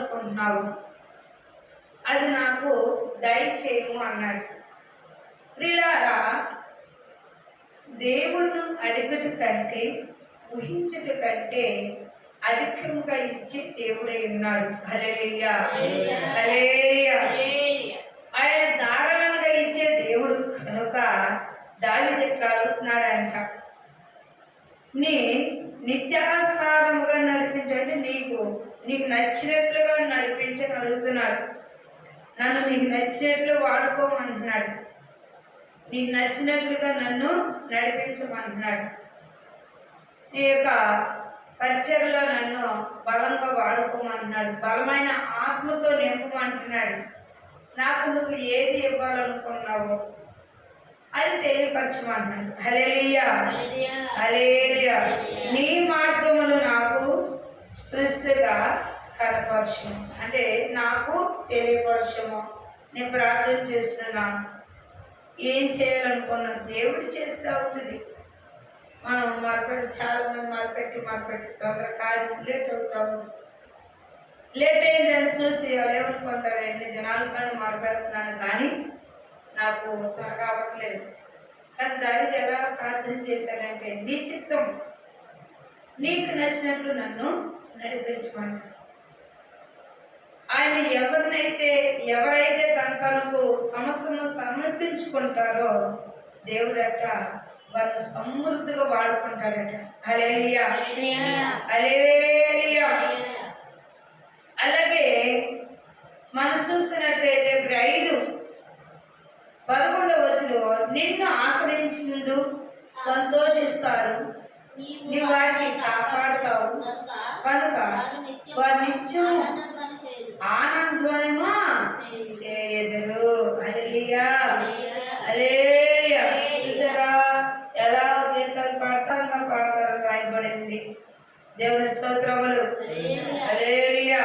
కావాలనుకుంటున్నావు అది నాకు దయచేయము అన్నాడు. ప్రియులారా, దేవుణ్ణి అడుగుట కంటే ఊహించుట కంటే అధికంగా ఇచ్చే దేవుడై ఉన్నాడు. హల్లెలూయా, హల్లెలూయా. ఆయన ధారాళంగా ఇచ్చే దేవుడు కనుక దావీదు ఇట్లా అడుగుతున్నాడంట, నీ నిత్యాసారముగా నడిపించండి, నీకు నచ్చినట్లుగా నడిపించని అడుగుతున్నాడు. నన్ను నీకు నచ్చినట్లు వాడుకోమంటున్నాడు, నీకు నచ్చినట్లుగా నన్ను నడిపించమంటున్నాడు. నీ యొక్క పరిచయలో నన్ను బలంగా వాడుకోమంటున్నాడు, బలమైన ఆత్మతో నింపమంటున్నాడు. నాకు నువ్వు ఏది ఇవ్వాలనుకున్నావో అది తెలియపరచమంటున్నాడు. హల్లెలూయా, హల్లెలూయా. నీ మార్గములు నాకు స్పష్టంగా కనపరచము, అంటే నాకు తెలియపరచము. నేను ప్రార్థన చేస్తున్నాను, ఏం చేయాలనుకున్నా దేవుడు చేస్తే అవుతుంది. మనం చాలా మంది మరపెట్టి త్వరగా కార్యం లేట్ అవుతాము. లేట్ అయిందని చూసి వాళ్ళు ఏమనుకుంటారు, ఎన్ని జనాలు కానీ మరపెడుతున్నాను కానీ నాకు త్వరగా అవ్వట్లేదు. కానీ దావీదు ఎలా ప్రార్థన చేశాడంటే, నీ చిత్తం, నీకు నచ్చినట్లు నన్ను నడిపించమని. ఆయన ఎవరైతే తనకు సమస్తము సమర్పించుకుంటారో దేవుడట వాళ్ళు సమృద్ధిగా వాడుకుంటాడట. హల్లెలూయా, హల్లెలూయా. అలాగే మనం చూస్తున్నట్లయితే 5:11 నిన్ను ఆశ్రయించినందు సంతోషిస్తారు, నీ వారిని కాపాడుతావు కనుక వారు నిత్యం ఆనందమా చేయెదరు. హల్లెలూయా, హల్లెలూయా. చూసారా ఎలా గీతాలు పాడతారు రాయబడింది. దేవుని స్తోత్రములు. హల్లెలూయా.